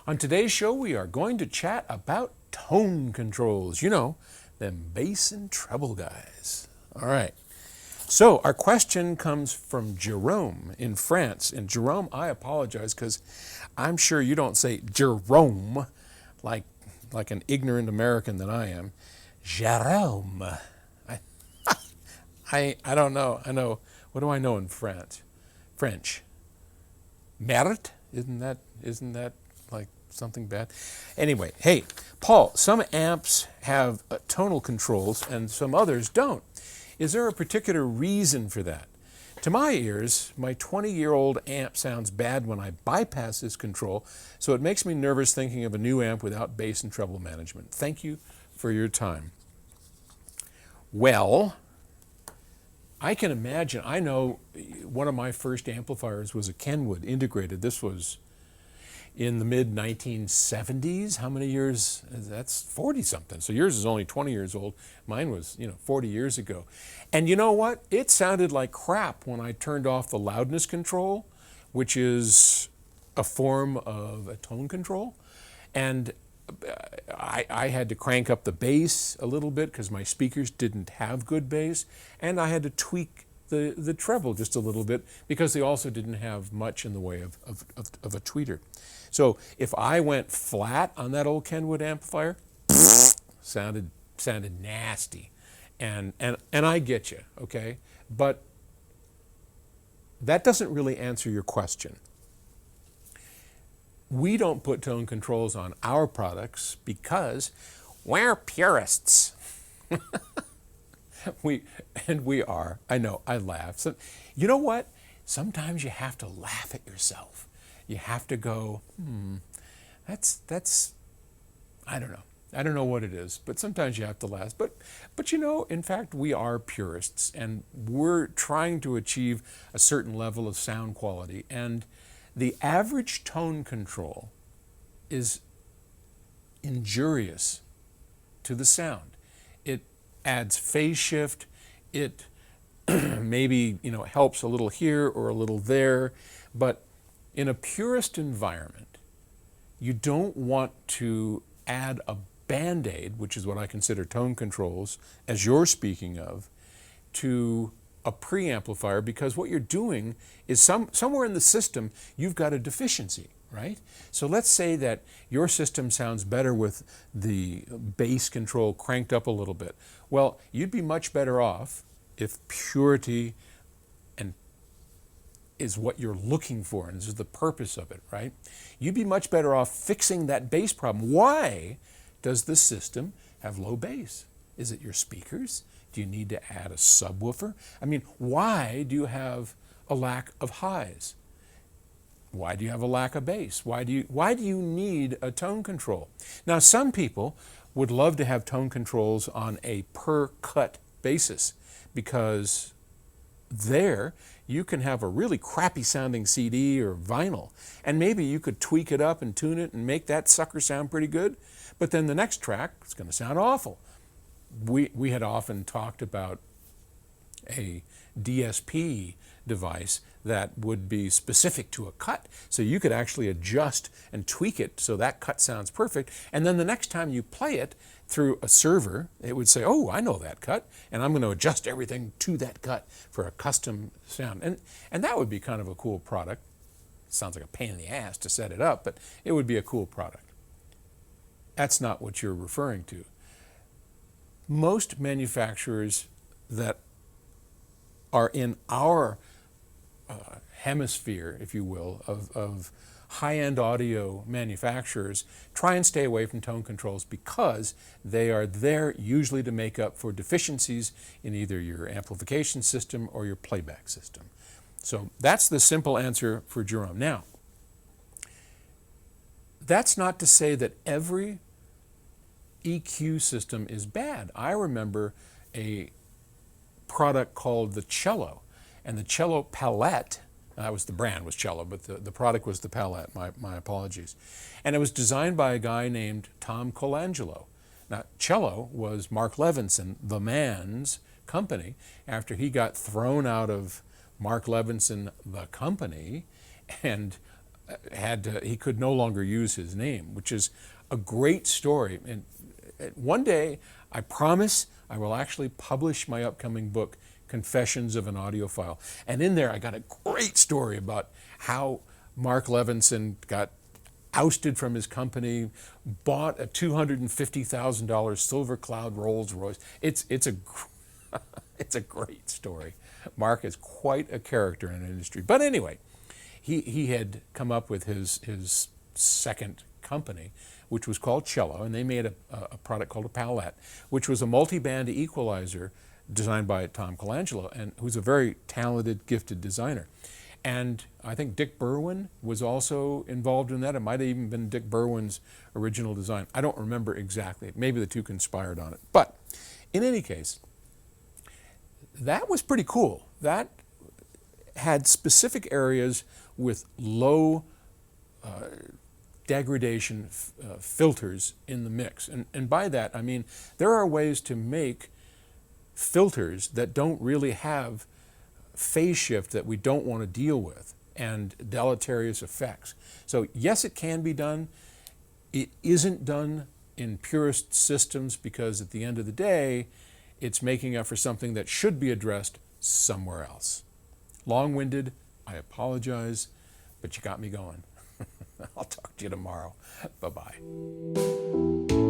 On today's show, we are going to chat about tone controls. You know, them bass and treble guys. All right. So our question comes from Jerome in France. And Jerome, I apologize because I'm sure you don't say Jerome like an ignorant American that I am. Jerome. I don't know. I know. What do I know in France? French. Merde? Isn't that like something bad? Anyway, hey, Paul, some amps have tonal controls and some others don't. Is there a particular reason for that? To my ears, my 20-year-old amp sounds bad when I bypass this control, so it makes me nervous thinking of a new amp without bass and treble management. Thank you for your time. Well, I can imagine. I know one of my first amplifiers was a Kenwood integrated. This was in the mid-1970s. How many years? That's 40-something. So yours is only 20 years old. Mine was, 40 years ago. And you know what? It sounded like crap when I turned off the loudness control, which is a form of a tone control. And I had to crank up the bass a little bit because my speakers didn't have good bass, and I had to tweak the treble just a little bit because they also didn't have much in the way of a tweeter. So if I went flat on that old Kenwood amplifier, sounded nasty, and I get you, okay, but that doesn't really answer your question. We don't put tone controls on our products because we're purists. we are. I know, I laugh. So, you know what? Sometimes you have to laugh at yourself. You have to go, that's, I don't know. I don't know what it is, but sometimes you have to laugh. But in fact, we are purists, and we're trying to achieve a certain level of sound quality. And the average tone control is injurious to the sound. It adds phase shift. It maybe helps a little here or a little there, but in a purist environment, you don't want to add a band-aid, which is what I consider tone controls, as you're speaking of, to a preamplifier, because what you're doing is somewhere in the system you've got a deficiency, right? So let's say that your system sounds better with the bass control cranked up a little bit. Well, you'd be much better off if purity is what you're looking for, and this is the purpose of it, right? You'd be much better off fixing that bass problem. Why does the system have low bass? Is it your speakers? Do you need to add a subwoofer? I mean, why do you have a lack of highs? Why do you have a lack of bass? Why do you need a tone control? Now, some people would love to have tone controls on a per cut basis, because there you can have a really crappy sounding CD or vinyl, and maybe you could tweak it up and tune it and make that sucker sound pretty good, but then the next track is going to sound awful. We had often talked about a DSP device that would be specific to a cut, so you could actually adjust and tweak it so that cut sounds perfect, and then the next time you play it through a server, it would say, oh, I know that cut, and I'm going to adjust everything to that cut for a custom sound. And that would be kind of a cool product. Sounds like a pain in the ass to set it up, but it would be a cool product. That's not what you're referring to. Most manufacturers that are in our hemisphere, if you will, of high-end audio manufacturers try and stay away from tone controls because they are there usually to make up for deficiencies in either your amplification system or your playback system. So that's the simple answer for Jerome. Now, that's not to say that every EQ system is bad. I remember a product called the Cello, and the Cello Palette, that was the brand, was Cello, but the product was the Palette, my apologies. And it was designed by a guy named Tom Colangelo. Now, Cello was Mark Levinson, the man's company, after he got thrown out of Mark Levinson, the company, and he could no longer use his name, which is a great story. And one day, I promise, I will actually publish my upcoming book, Confessions of an Audiophile. And in there, I got a great story about how Mark Levinson got ousted from his company, bought a $250,000 Silver Cloud Rolls Royce. It's a great story. Mark is quite a character in the industry. But anyway, he had come up with his second company, which was called Cello, and they made a product called a palette, which was a multi-band equalizer designed by Tom Colangelo, and who's a very talented, gifted designer. And I think Dick Berwin was also involved in that. It might have even been Dick Berwin's original design. I don't remember exactly. Maybe the two conspired on it. But in any case, that was pretty cool. That had specific areas with low degradation filters in the mix. And by that, I mean, there are ways to make filters that don't really have phase shift that we don't want to deal with and deleterious effects. So yes, it can be done. It isn't done in purist systems because at the end of the day, it's making up for something that should be addressed somewhere else. Long-winded, I apologize, but you got me going. I'll talk to you tomorrow. Bye-bye.